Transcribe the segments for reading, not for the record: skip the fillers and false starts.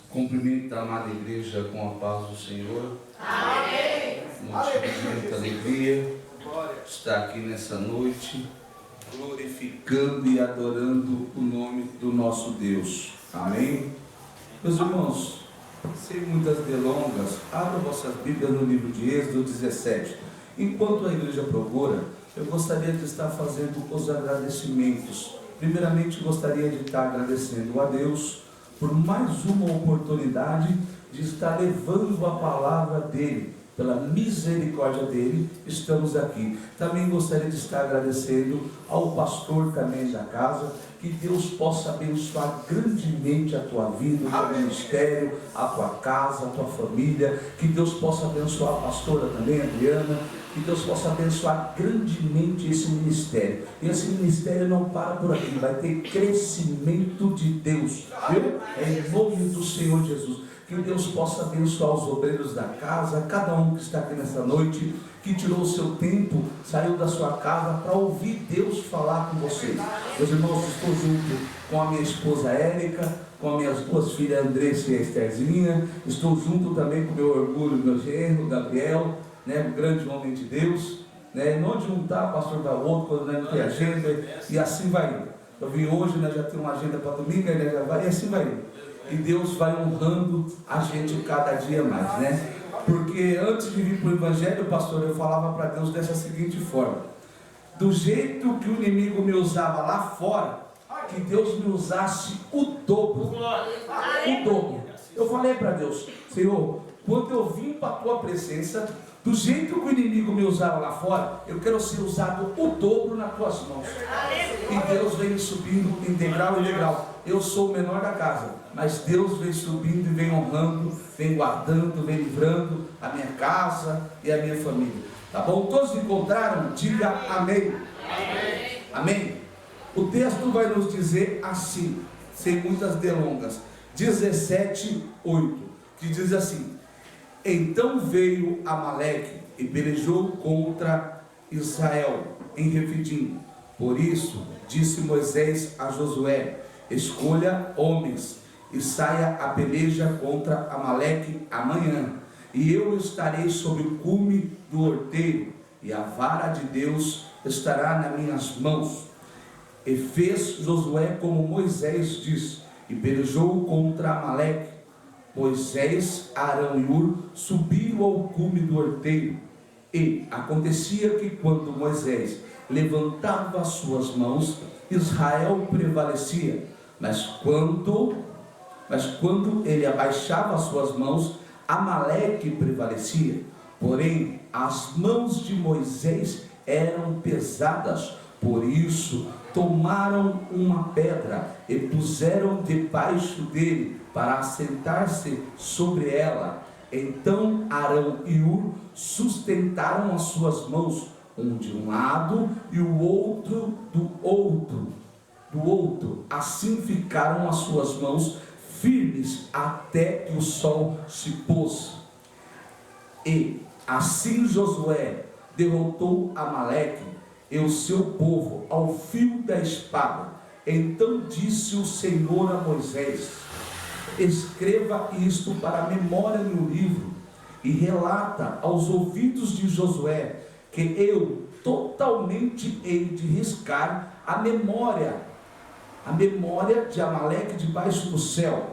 Cumprimento a amada igreja com a paz do Senhor. Amém. Muita alegria estar aqui nessa noite, glorificando e adorando o nome do nosso Deus. Amém. Meus irmãos, sem muitas delongas, abra vossas Bíblias no livro de Êxodo 17. Enquanto a igreja procura, eu gostaria de estar fazendo os agradecimentos. Primeiramente, gostaria de estar agradecendo a Deus por mais uma oportunidade de estar levando a palavra dele. Pela misericórdia dele, estamos aqui. Também gostaria de estar agradecendo ao pastor também da casa, que Deus possa abençoar grandemente a tua vida, o teu ministério, a tua casa, a tua família. Que Deus possa abençoar a pastora também, Adriana. Que Deus possa abençoar grandemente esse ministério. E esse ministério não para por aqui, vai ter crescimento de Deus, viu? É em nome do Senhor Jesus. Que Deus possa abençoar os obreiros da casa, cada um que está aqui nessa noite, que tirou o seu tempo, saiu da sua casa para ouvir Deus falar com vocês. Meus irmãos, estou junto com a minha esposa Érica, com as minhas duas filhas Andressa e a Estherzinha. Estou junto também com o meu orgulho, meu genro, Gabriel, né, um grande homem de Deus, né, não de juntar, pastor vai outro, quando não tem agenda, e assim vai indo. Eu vim hoje, né, já tenho uma agenda para domingo, né, já vai, e assim vai indo. E Deus vai honrando a gente cada dia mais, né? Porque antes de vir para o Evangelho, pastor, eu falava para Deus dessa seguinte forma: do jeito que o inimigo me usava lá fora, que Deus me usasse o dobro. O dobro. Eu falei para Deus: Senhor, quando eu vim para a tua presença, do jeito que o inimigo me usava lá fora, eu quero ser usado o dobro nas tuas mãos. E Deus vem subindo em degrau e degrau. Eu sou o menor da casa, mas Deus vem subindo e vem honrando, vem guardando, vem livrando a minha casa e a minha família. Tá bom? Todos encontraram? Diga amém. Amém. Amém. O texto vai nos dizer assim, sem muitas delongas, 17:8, que diz assim: então veio Amaleque e pelejou contra Israel em Refidim. Por isso disse Moisés a Josué: escolha homens e saia a peleja contra Amaleque amanhã, e eu estarei sobre o cume do horteiro, e a vara de Deus estará nas minhas mãos. E fez Josué como Moisés disse, e pelejou contra Amaleque. Moisés, Arão e Hur subiram ao cume do horteiro, e acontecia que quando Moisés levantava as suas mãos, Israel prevalecia, mas quando ele abaixava as suas mãos, Amaleque prevalecia. Porém, as mãos de Moisés eram pesadas, por isso tomaram uma pedra e puseram debaixo dele para assentar-se sobre ela. Então Arão e Hur sustentaram as suas mãos, um de um lado e o outro do outro. Assim ficaram as suas mãos firmes até que o sol se pôs. E assim Josué derrotou Amaleque e o seu povo ao fio da espada. Então disse o Senhor a Moisés: escreva isto para a memória no livro, e relata aos ouvidos de Josué que eu totalmente hei de riscar a memória de Amaleque debaixo do céu.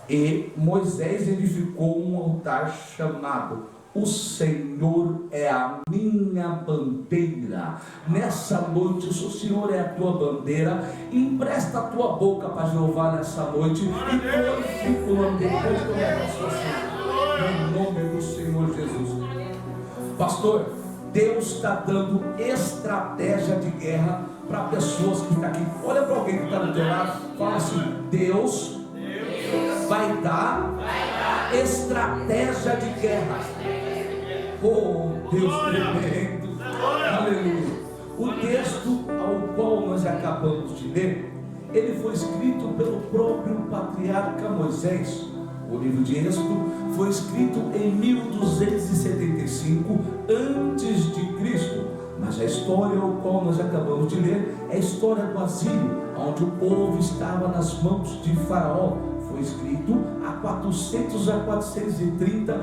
E Moisés edificou um altar chamado O Senhor é a minha bandeira. Nessa noite, se o Senhor é a tua bandeira, empresta a tua boca para Jeová nessa noite e glorifica o nome dele. Em nome do Senhor Jesus. Pastor, Deus está dando estratégia de guerra para pessoas que estão aqui. Olha para alguém que está do teu lado, fala assim: Deus vai dar estratégia de guerra. Oh, Deus tremendo, aleluia. O texto ao qual nós acabamos de ler, ele foi escrito pelo próprio patriarca Moisés. O livro de Êxodo foi escrito em 1275 antes de Cristo. Mas a história ao qual nós acabamos de ler é a história do asilo, onde o povo estava nas mãos de Faraó. Foi escrito há 400 a 430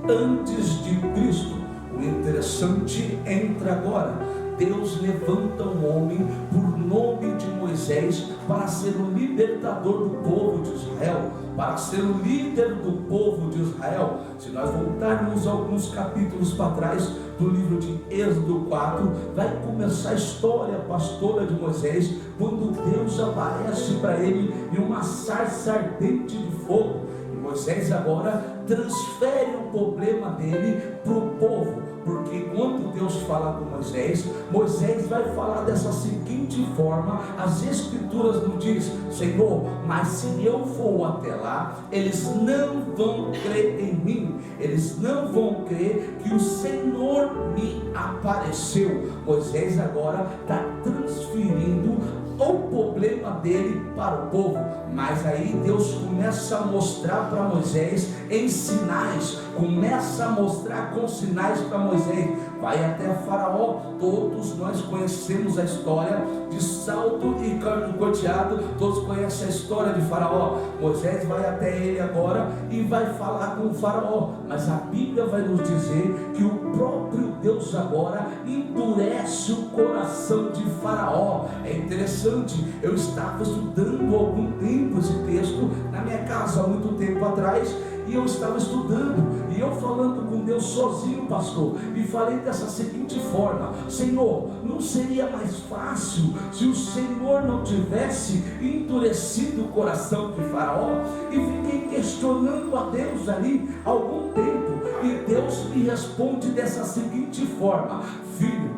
antes de Cristo. O interessante entra agora. Deus levanta um homem por nome de Moisés para ser o libertador do povo de Israel, para ser o líder do povo de Israel. Se nós voltarmos alguns capítulos para trás do livro de Êxodo 4, vai começar a história pastora de Moisés, quando Deus aparece para ele em uma sarça ardente de fogo. E Moisés agora transfere o problema dele para o povo, porque quando Deus fala com Moisés, Moisés vai falar dessa seguinte forma. As escrituras nos diz: Senhor, mas se eu for até lá, eles não vão crer em mim, eles não vão crer que o Senhor me apareceu. Moisés agora está transferindo o problema dele para o povo, mas aí Deus começa a mostrar para Moisés em sinais, começa a mostrar com sinais para Moisés. Vai até Faraó. Todos nós conhecemos a história de salto e canto corteado, todos conhecem a história de Faraó. Moisés vai até ele agora e vai falar com o Faraó, mas a Bíblia vai nos dizer que o próprio Deus agora endurece o coração de Faraó. É interessante, eu estava estudando há algum tempo esse texto na minha casa há muito tempo atrás, e eu estava estudando, e eu falando com Deus sozinho, pastor, e falei dessa seguinte forma: Senhor, não seria mais fácil se o Senhor não tivesse endurecido o coração de Faraó? E fiquei questionando a Deus ali há algum tempo, e Deus me responde dessa seguinte forma: filho,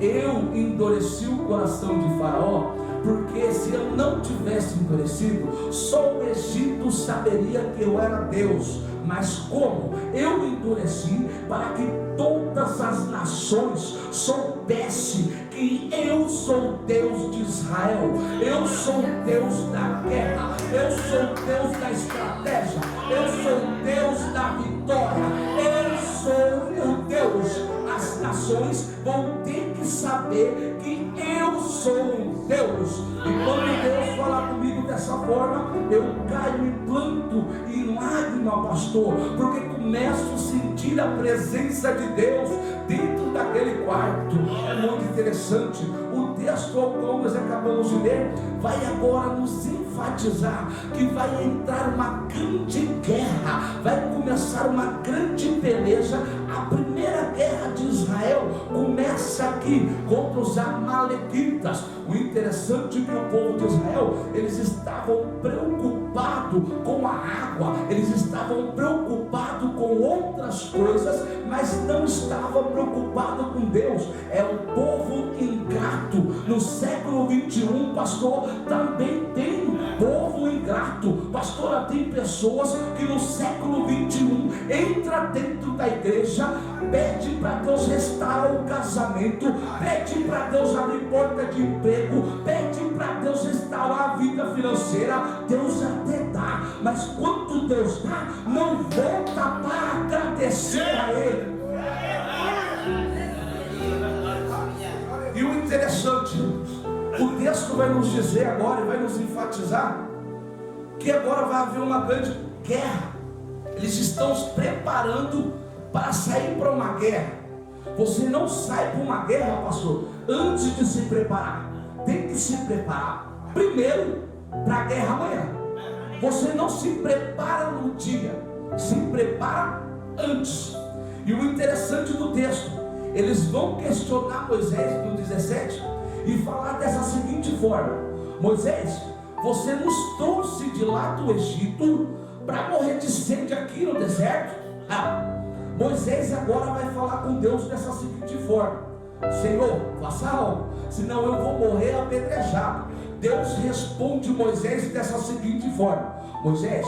eu endureci o coração de Faraó, porque se eu não tivesse endurecido, só o Egito saberia que eu era Deus. Mas como eu endureci, para que todas as nações soubessem que eu sou Deus de Israel, eu sou Deus da guerra, eu sou Deus da estratégia, eu sou Deus da vitória, eu sou o Deus. As nações vão ter que saber que eu sou Deus. E quando Deus fala comigo dessa forma, eu caio em planto e em lágrima, pastor, porque começo a sentir a presença de Deus dentro daquele quarto. É muito interessante. O texto ao qual nós acabamos de ler vai agora nos enfatizar que vai entrar uma grande guerra, vai começar uma grande peleja. A primeira guerra de Israel começa aqui contra os amalequitas. O interessante é que o povo de Israel, eles estavam preocupados com a água, eles estavam preocupados com outras coisas, mas não estavam preocupados com Deus. É um povo ingrato. No século 21, pastor, também tem povo ingrato. Pastora, tem pessoas que no século 21 entra dentro da igreja, pede para Deus restaurar o casamento, pede para Deus abrir porta de emprego, pede para Deus restaurar a vida financeira. Deus até dá, mas quando Deus dá, não volta para agradecer a Ele. E o interessante, o texto vai nos dizer agora, e vai nos enfatizar, que agora vai haver uma grande guerra. Eles estão se preparando para sair para uma guerra. Você não sai para uma guerra, pastor, antes de se preparar. Tem que se preparar primeiro para a guerra amanhã. Você não se prepara no dia, se prepara antes. E o interessante do texto, eles vão questionar Moisés no 17 e falar dessa seguinte forma: Moisés, você nos trouxe de lá do Egito para morrer de sede aqui no deserto? Moisés agora vai falar com Deus dessa seguinte forma: Senhor, faça algo, senão eu vou morrer apedrejado. Deus responde Moisés dessa seguinte forma: Moisés,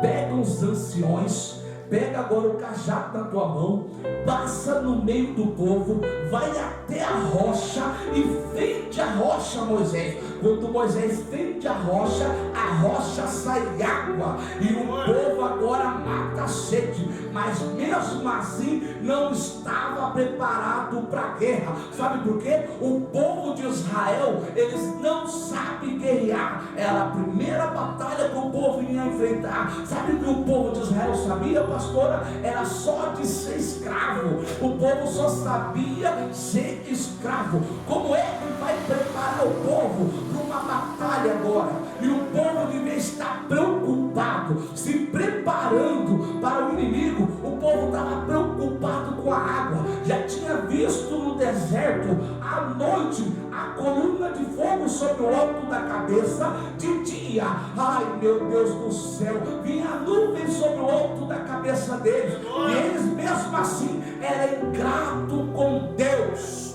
pega os anciões, pega agora o cajado na tua mão, passa no meio do povo, vai até a rocha e fende a rocha, Moisés. Quando Moisés fende a rocha sai água, e o povo agora mata a sede, mas mesmo assim não estava preparado para a guerra. Sabe por quê? O povo de Israel, eles não sabem guerrear. Era a primeira batalha que o povo ia enfrentar. Sabe o que o povo de Israel sabia, pastora? Era só de ser escravo. O povo só sabia ser escravo. Como é que vai preparar o povo para uma batalha agora? E o povo devia estar preocupado, se preparando para o inimigo. O povo estava preocupado com a água. Já tinha visto no deserto à noite a coluna de fogo sobre o alto da cabeça. De dia, ai meu Deus do céu, vinha a nuvem sobre o alto da cabeça deles, e eles mesmo assim eram ingratos com Deus.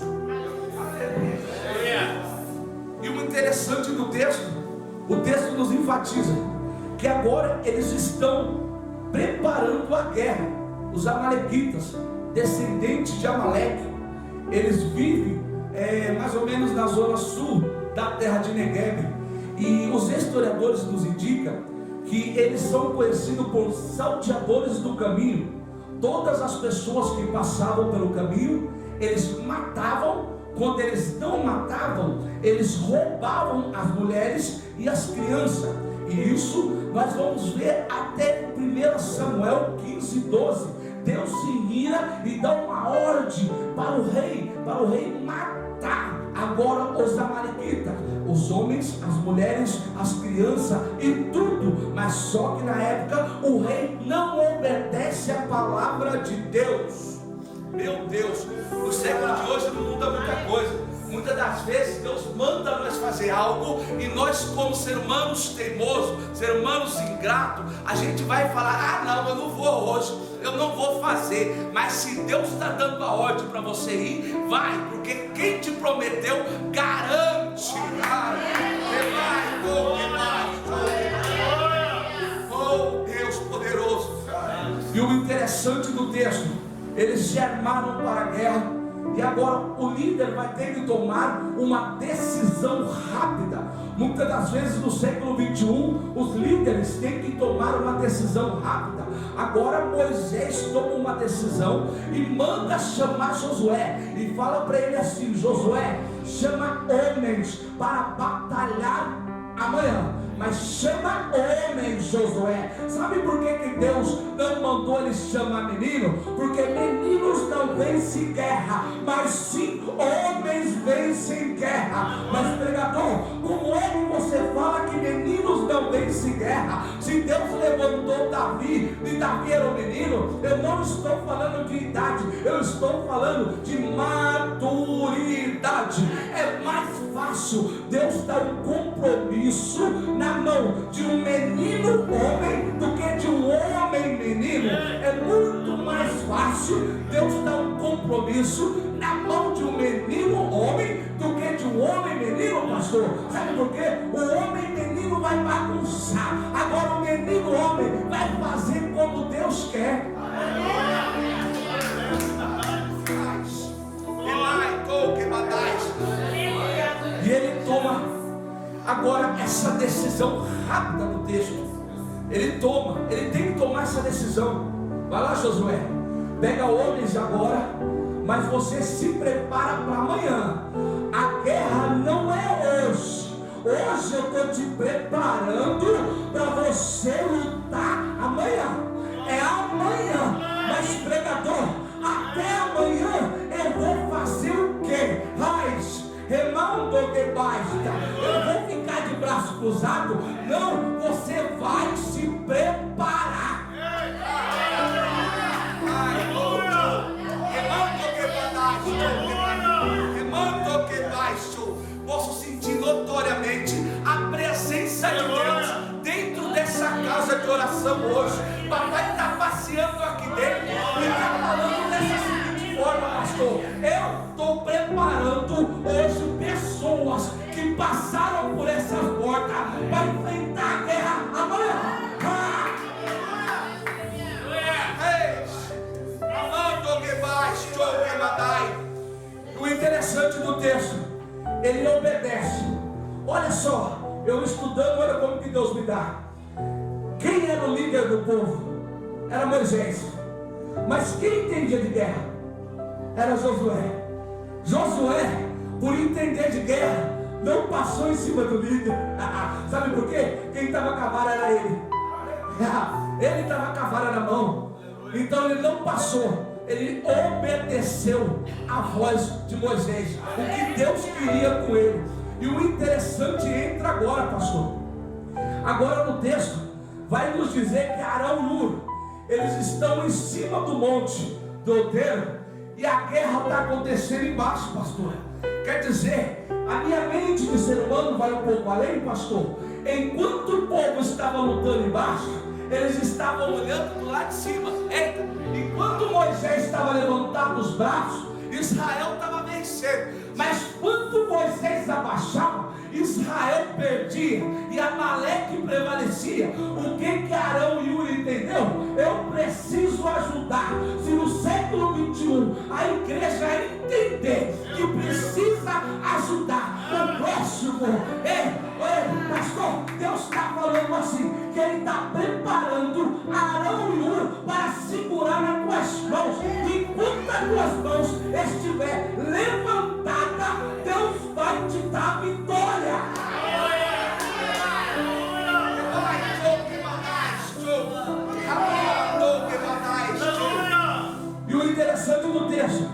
E o interessante do texto, o texto nos enfatiza que agora eles estão preparando a guerra. Os amalequitas, descendentes de Amaleque, eles vivem mais ou menos na zona sul da terra de Negueb, e os historiadores nos indicam que eles são conhecidos por salteadores do caminho. Todas as pessoas que passavam pelo caminho, eles matavam. Quando eles não matavam, eles roubavam as mulheres e as crianças. E isso nós vamos ver até em 1 Samuel 15:12. Deus se ira e dá uma ordem para o rei matar agora os amalequitas, os homens, as mulheres, as crianças e tudo. Mas só que na época o rei não obedece a palavra de Deus. Meu Deus, no século de hoje não muda muita coisa. Muitas das vezes Deus manda nós fazer algo, e nós, como ser humanos teimosos, ser humanos ingratos, a gente vai falar: ah não, eu não vou hoje, eu não vou fazer. Mas se Deus está dando a ordem para você ir, vai, porque quem te prometeu garante. Oh Deus poderoso. E o interessante do texto, eles se armaram para a guerra. E agora o líder vai ter que tomar uma decisão rápida. Muitas das vezes no século 21, os líderes têm que tomar uma decisão rápida. Agora Moisés toma uma decisão e manda chamar Josué. E fala para ele assim: Josué, chama homens para batalhar amanhã. Mas chama homens, Josué. Sabe por que Deus não mandou ele chamar menino? Porque meninos não vencem guerra, mas sim homens vencem guerra. Mas pregador, como é que você fala que meninos não vencem guerra? Se Deus levantou Davi, e Davi era um menino, eu não estou falando de idade, eu estou falando de maturidade. É mais fácil Deus dar um compromisso na mão de um menino homem do que de um homem menino. É muito mais fácil Deus dar um compromisso na mão de um menino homem do que de um homem menino, pastor. Sabe por quê? O homem menino vai bagunçar, agora o menino homem vai fazer como Deus quer. E ele toma agora essa decisão rápida no texto. Ele tem que tomar essa decisão. Vai lá, Josué, pega homens agora, mas você se prepara para amanhã. A guerra não é hoje. Hoje eu estou te preparando para você lutar amanhã. É amanhã. Mas pregador, até amanhã eu vou fazer o quê? Remando que basta. Eu vou ficar de braço cruzado? Não, você vai se preparar. Remando que baixo. Posso sentir notoriamente a presença de Deus dentro dessa casa de oração hoje. Papai está passeando aqui dentro e está falando dessa seguinte forma: pastor, eu estou preparando hoje pessoas que passaram por essas portas para enfrentar a guerra amanhã. O interessante do texto, ele obedece. Olha só, eu estudando, olha como que Deus me dá. Quem era o líder do povo? Era Moisés. Mas quem entendia de guerra? Era Josué. Josué, por entender de guerra, não passou em cima do líder. Sabe por quê? Quem estava com a vara era ele. Ele estava com a vara na mão. Então ele não passou. Ele obedeceu a voz de Moisés, o que Deus queria com ele. E o interessante entra agora, pastor. Agora no texto vai nos dizer que Arão e Hur, eles estão em cima do monte do outeiro, e a guerra está acontecendo embaixo, pastor. Quer dizer, a minha mente de ser humano vai um pouco além, pastor. Enquanto o povo estava lutando embaixo, eles estavam olhando do lado de cima. Eita, enquanto Moisés estava levantando os braços, Israel estava vencendo. Mas quando Moisés abaixava, Israel perdia e Amaleque prevalecia. O que Arão e Hur entendeu? Eu preciso ajudar. Se no século 21 a igreja entender que precisa ajudar o próximo, pastor, Deus está falando assim, que Ele está preparando Arão e Hur para segurar nas tuas mãos. Enquanto as tuas mãos estiver levantada, Deus vai te dar vitória. E o interessante do texto,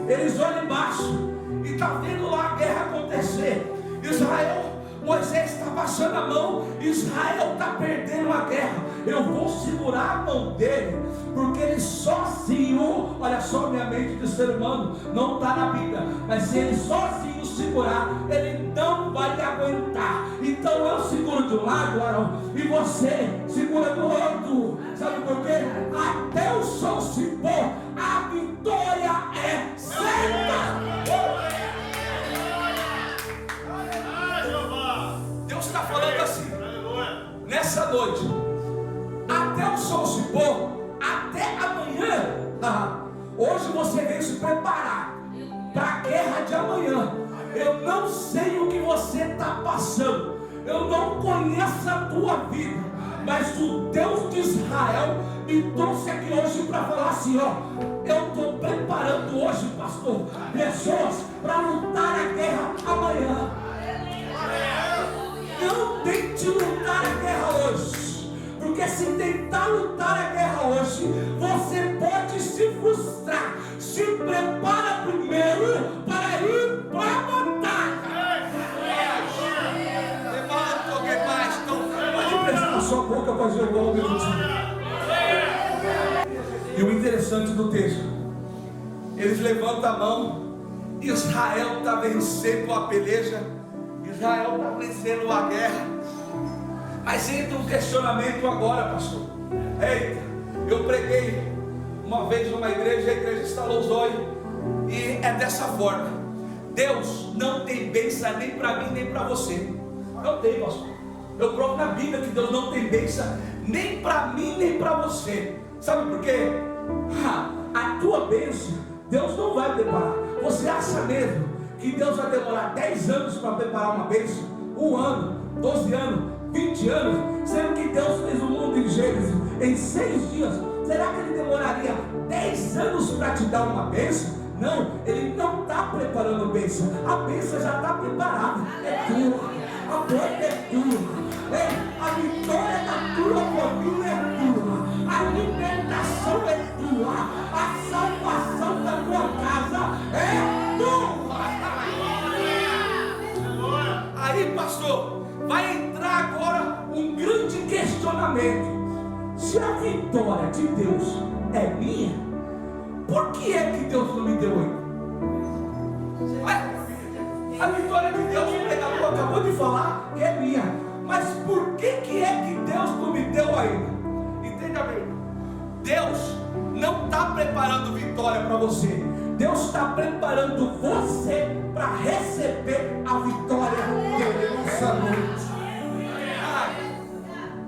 eles olham embaixo e está vendo lá a guerra acontecer. Moisés está passando a mão, Israel está perdendo a guerra. Eu vou segurar a mão dele, porque ele sozinho, olha só, minha mente de ser humano não está na Bíblia, mas se ele sozinho segurar, ele não vai aguentar. Então eu seguro de um lado, Arão, e você segura do outro. Sabe por quê? Até o sol se pôr, a vitória é certa. Deus está falando assim, nessa noite, até o sol se pôr, até amanhã. Hoje você veio se preparar para a guerra de amanhã. Eu não sei o que você está passando, eu não conheço a tua vida, mas o Deus de Israel me trouxe aqui hoje para falar assim, eu estou preparando hoje, pastor, pessoas para lutar a guerra amanhã. Não tente lutar a guerra hoje, porque se tentar lutar a guerra hoje, você pode se frustrar. Se prepara primeiro para ir para a batalha. Pode prestar a sua boca para fazer o gol do time. E o interessante do texto, eles levantam a mão, Israel está vencendo a peleja, Israel está vencendo a guerra. Mas entra um questionamento agora, pastor. Eita, eu preguei uma vez numa igreja, a igreja instalou os olhos, e é dessa forma: Deus não tem bênção nem para mim nem para você. Não tem, pastor. Eu provo na Bíblia que Deus não tem bênção nem para mim nem para você. Sabe por quê? A tua bênção Deus não vai preparar. Você acha mesmo que Deus vai demorar 10 anos para preparar uma bênção? 1 ano, 12 anos, 20 anos, sendo que Deus fez o mundo em Gênesis em 6 dias. Será que Ele demoraria 10 anos para te dar uma bênção? Não, Ele não está preparando bênção. A bênção já está preparada. É tua, a porta é tua, a vitória da tua família é tua, a libertação é tua, a salvação da tua casa é tua. Aí, pastor, vai entrar agora um grande questionamento. Se a vitória de Deus é minha, por que é que Deus não me deu ainda? A vitória de Deus, o pregador acabou de falar que é minha, mas por que é que Deus não me deu ainda? Entenda bem, Deus não está preparando vitória para você, Deus está preparando você para receber a vitória dele nessa noite.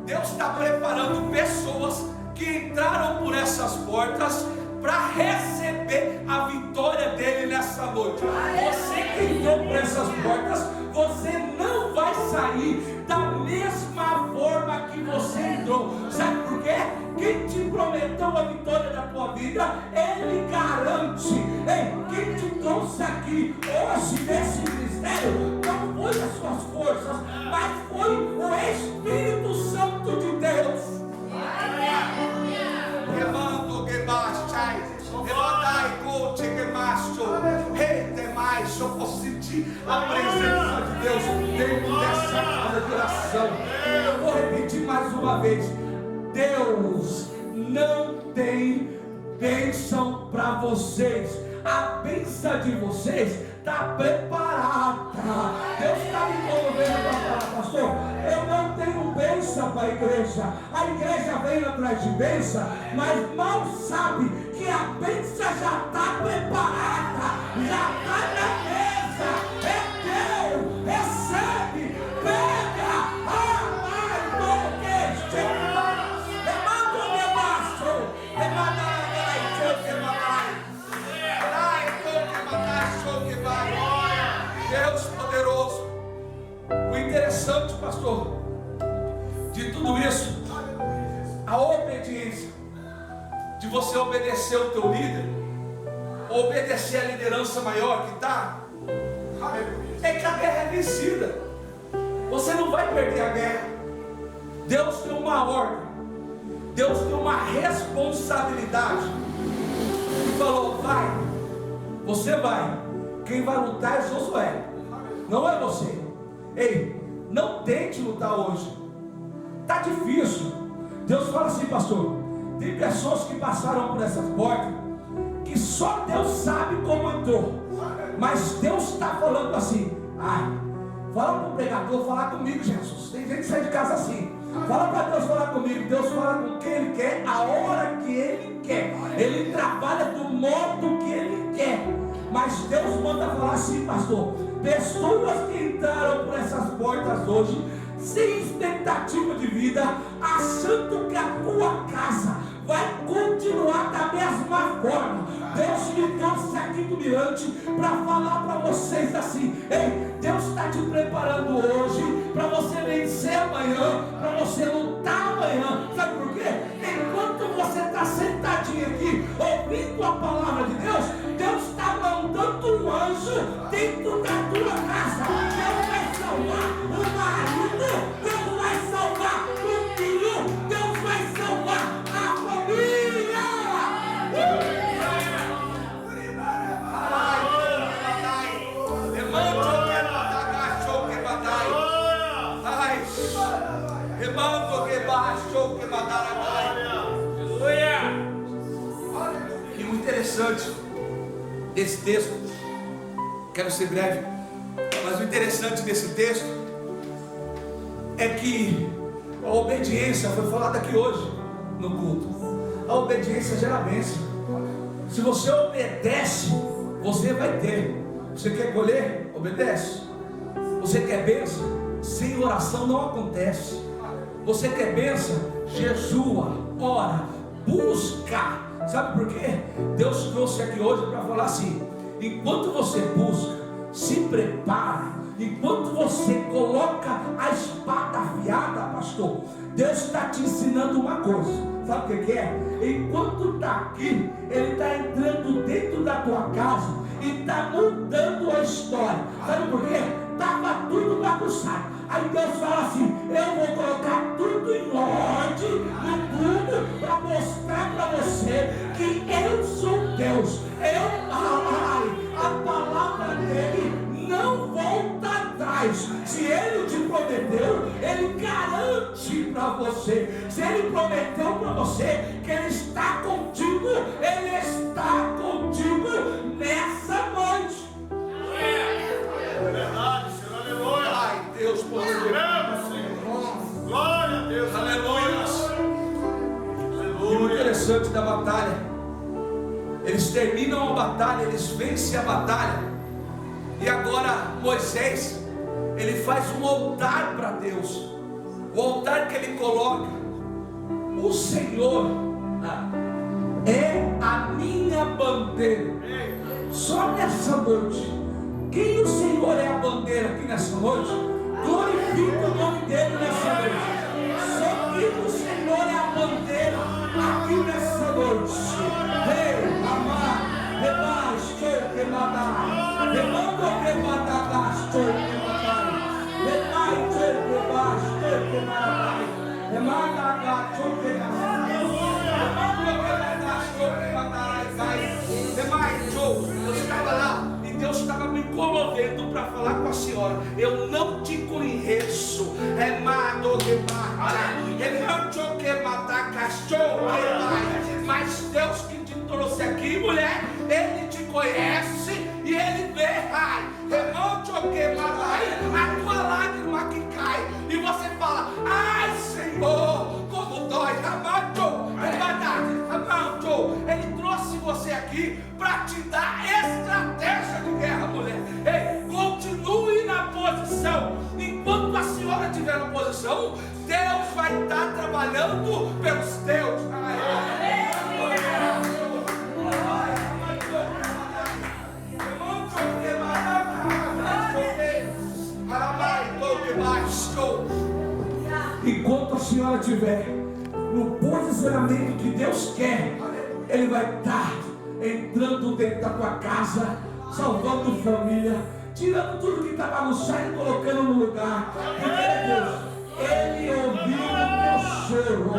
Deus está preparando pessoas que entraram por essas portas para receber a vitória dele nessa noite. Você que entrou por essas portas, você não vai sair da mesma forma que você entrou. Sabe por quê? Quem te prometeu a vitória da tua vida, Ele garante. Ei, quem te trouxe aqui hoje nesse ministério não foi as suas forças, mas foi o Espírito Santo de Deus. Remando que baixai, remandai cote que macho, rei demais, eu posso sentir a presença de Deus dentro dessa casa de oração. Eu vou repetir mais uma vez: Deus não tem bênção para vocês. A bênção de vocês está preparada. Deus está me convidando para falar, pastor, eu não tenho bênção para a igreja. A igreja vem atrás de bênção, mas mal sabe que a bênção já está preparada, já está na mesa. É Deus, recebe, pega, Deus poderoso. O interessante, pastor, de tudo isso, a obediência, de você obedecer o teu líder, obedecer a liderança maior que está, é que a guerra é vencida. Você não vai perder a guerra. Deus tem uma ordem, Deus tem uma responsabilidade, e falou: vai, você vai. Quem vai lutar é Josué, não é você. Ei, não tente lutar hoje, está difícil. Deus fala assim, pastor, tem pessoas que passaram por essas portas, que só Deus sabe como entrou, mas Deus está falando assim: ai, fala para o pregador falar comigo, Jesus. Tem gente que sai de casa assim. Fala para Deus falar comigo. Deus fala com quem Ele quer, a hora que Ele quer. Ele trabalha do modo que Ele quer. Mas Deus manda falar assim, pastor: pessoas que entraram por essas portas hoje, sem expectativa de vida, achando que a tua casa vai continuar da mesma forma. Deus me trouxe aqui do Mirante para falar para vocês assim: ei, Deus está te preparando hoje para você vencer amanhã, para você lutar amanhã. Sabe por quê? Enquanto você está sentadinho aqui ouvindo a palavra de Deus, Deus está mandando um anjo dentro da tua casa. Deus vai salvar o marido, Deus vai salvar o filho, Deus vai salvar a família. E o interessante desse texto, quero ser breve, mas o interessante desse texto é que a obediência foi falada aqui hoje no culto. A obediência gera bênção. Se você obedece, você vai ter. Você quer colher? Obedece. Você quer bênção? Sem oração não acontece. Você quer bênção? Jejua, ora, busca. Sabe por quê? Deus trouxe aqui hoje para falar assim: enquanto você busca, se prepara, enquanto você coloca a espada afiada, pastor, Deus está te ensinando uma coisa. Sabe o que é? Enquanto está aqui, Ele está entrando dentro da tua casa e está mudando a história. Sabe por quê? Estava tudo bagunçado. Aí Deus fala assim: eu vou colocar tudo em ordem, no tudo, para mostrar para você que eu sou Deus. A palavra dele não volta atrás. Se Ele te prometeu, Ele garante para você. Se Ele prometeu para você que Ele está contigo, Ele está contigo nessa noite. É verdade, Senhor, aleluia. Ai, Deus poderoso. Glória a Deus, aleluia. E o interessante da batalha, eles terminam a batalha, eles vencem a batalha. E agora Moisés, ele faz um altar para Deus. O altar que ele coloca: o Senhor é a minha bandeira. Só nessa noite, quem o Senhor é a bandeira aqui nessa noite? Glorifique o nome dele nessa noite. Só que o Senhor é a bandeira aqui nessa noite. Ei, amar, rebaixo, que matar, remando que matar, que matar, rebaixo, que matar, remanda, que eu estava lá e Deus estava me comovendo para falar com a senhora. Eu não te conheço, mas Deus que te trouxe aqui, mulher, Ele te conhece e Ele vê, a tua lágrima que cai e você fala: ai Senhor, como dói, Ele trouxe você aqui para te dar estratégia de guerra, mulher. Ei, continue na posição. Enquanto a senhora estiver na posição, Deus vai estar trabalhando pelos teus. Enquanto a senhora estiver no posicionamento que Deus quer, Ele vai estar entrando dentro da tua casa, salvando família, tirando tudo que está bagunçado e colocando no lugar. Deus, Ele ouviu o teu choro,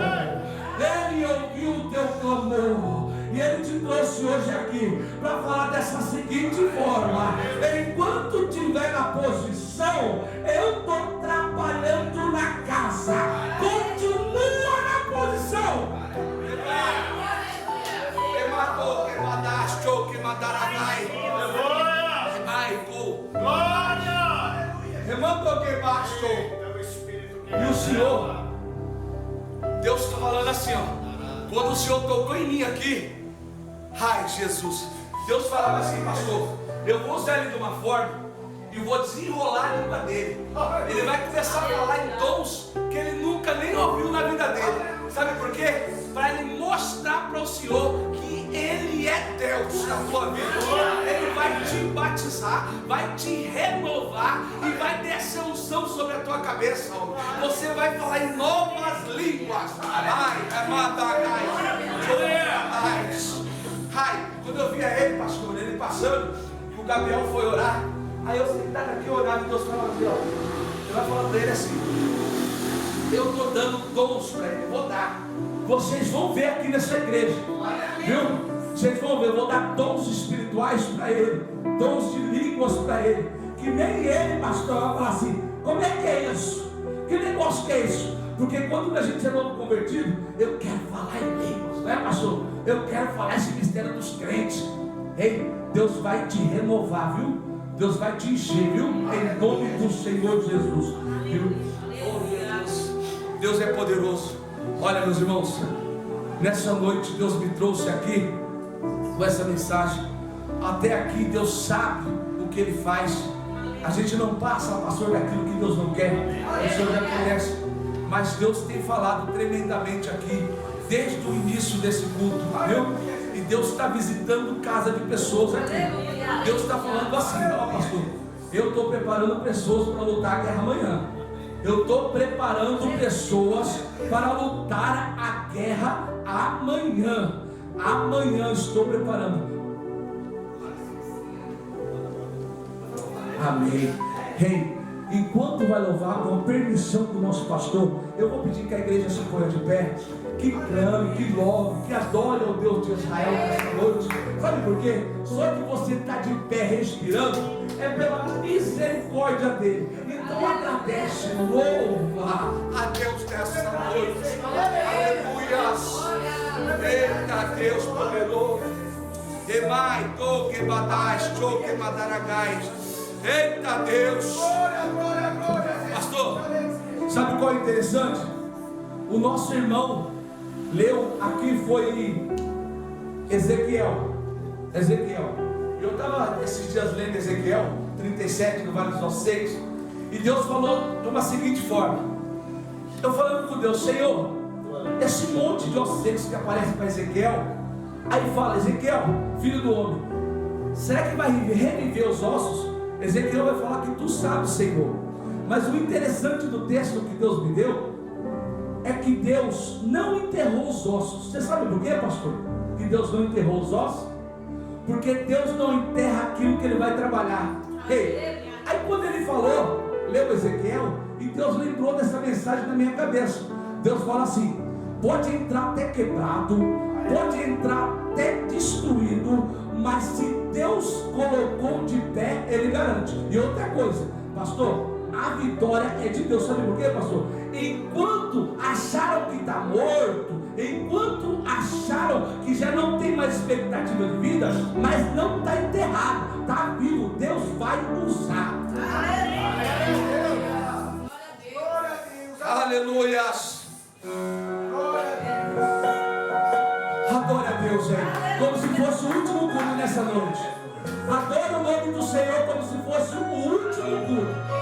Ele ouviu o teu clamor, e Ele te trouxe hoje aqui para falar dessa seguinte forma: enquanto estiver na posição, eu estou trabalhando na casa. Continua na posição. E o Senhor, Deus está falando assim, ó. Quando o Senhor tocou em mim aqui, ai Jesus, Deus falava assim: pastor, eu vou usar ele de uma forma e vou desenrolar a língua dele. Ele vai começar a falar em tons que ele nunca nem ouviu na vida dele. Sabe por quê? Para ele mostrar para o Senhor que Ele é Deus na tua vida. Ele vai te batizar, vai te renovar e vai descer unção sobre a tua cabeça. Você vai falar em novas línguas. Quando eu via ele, pastor, ele passando, e o Gabriel foi orar, aí eu sentado aqui orando, e Deus falava assim, ó. Ele vai falar para ele assim: eu estou dando dons para ele, vou dar. Vocês vão ver aqui nessa igreja, viu? Vocês vão ver, eu vou dar dons espirituais para ele, dons de línguas para ele, que nem ele, pastor, vai falar assim: como é que é isso? Que negócio que é isso? Porque quando a gente é novo convertido, eu quero falar em línguas, não é, pastor? Eu quero falar esse mistério dos crentes. Ei, Deus vai te renovar, viu? Deus vai te encher, viu? Em nome do Senhor Jesus, viu? Deus é poderoso. Olha, meus irmãos, nessa noite Deus me trouxe aqui com essa mensagem. Até aqui Deus sabe o que Ele faz. A gente não passa, pastor, daquilo que Deus não quer. O Senhor já conhece. Mas Deus tem falado tremendamente aqui desde o início desse culto, viu? E Deus está visitando casa de pessoas aqui. Deus está falando assim: ó, pastor, eu estou preparando pessoas para lutar a guerra amanhã. Eu estou preparando pessoas para lutar a guerra amanhã. Amanhã estou preparando. Amém. Rei, enquanto vai louvar, com a permissão do nosso pastor, eu vou pedir que a igreja se ponha de pé, que clame, que louve, que adore ao Deus de Israel nesta noite. Sabe por quê? Só que você está de pé respirando é pela misericórdia dele. Então agradece, louva a Deus nessa noite. Aleluias. Eita Deus poderoso. Demai, toque, badais, choque, madaragais. Eita Deus. Pastor, sabe qual é interessante? O nosso irmão leu aqui, foi Ezequiel. Eu estava esses dias lendo Ezequiel 37 no Vale dos Ossos Secos, e Deus falou de uma seguinte forma. Eu falando com Deus: Senhor, esse monte de ossos secos que aparece para Ezequiel, aí fala: Ezequiel, filho do homem, será que vai reviver os ossos? Ezequiel vai falar que tu sabes, Senhor, Mas o interessante do texto que Deus me deu é que Deus não enterrou os ossos. Você sabe por quê, pastor? Que Deus não enterrou os ossos? Porque Deus não enterra aquilo que Ele vai trabalhar. Ei, aí quando Ele falou, leu Ezequiel, e Deus lembrou dessa mensagem na minha cabeça. Deus fala assim: pode entrar até quebrado, pode entrar até destruído, mas se Deus colocou de pé, Ele garante. E outra coisa, pastor, a vitória é de Deus. Sabe por quê, pastor? Enquanto acharam que está morto, enquanto acharam que já não tem mais expectativa de vida, mas não está enterrado, está vivo, Deus vai usar. Aleluias. Adore a Deus, gente, como se fosse o último culto nessa noite. Adore o nome do Senhor como se fosse o último culto.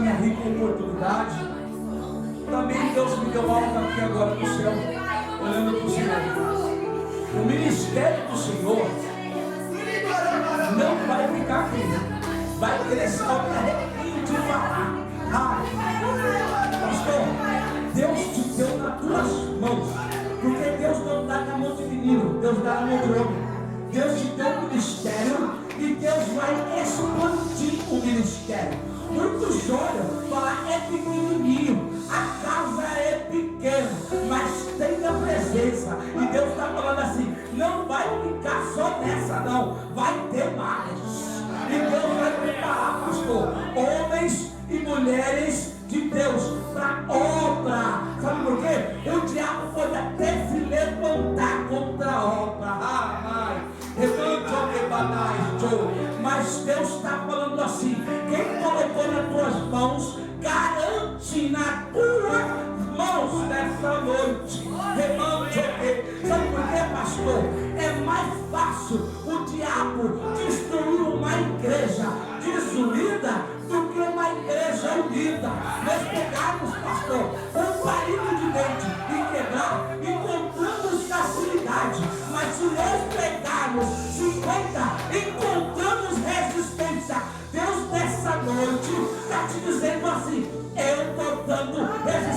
minha rica oportunidade. Também Deus me deu algo aqui agora no céu, olhando para o Senhor. O ministério do Senhor não vai ficar aqui, vai crescer. Eu me arrepio de falar. Pastor, Deus te deu nas tuas mãos, porque Deus não dá na mão de menino, Deus dá na mão de homem. Deus te deu um ministério e Deus vai expandir o ministério. Muitos olham, falam, é pequenininho, a casa é pequena, mas tem a presença. E Deus está falando assim, não vai ficar só nessa não, vai ter mais. E Deus vai preparar, pastor, homens e mulheres de Deus para obra. Sabe por quê? O diabo pode até se levantar contra a obra. Mas Deus está falando assim, quem colocou nas tuas mãos, garante nas tuas mãos nessa noite. Sabe por quê, pastor? É mais fácil o diabo destruir uma igreja desunida do que uma igreja unida. Nós pegamos, pastor, um palito de dente e quebrar, encontramos facilidade. Mas se nós pegarmos 50, encontramos resistência. Deus nessa noite está te dizendo assim, eu estou dando resistência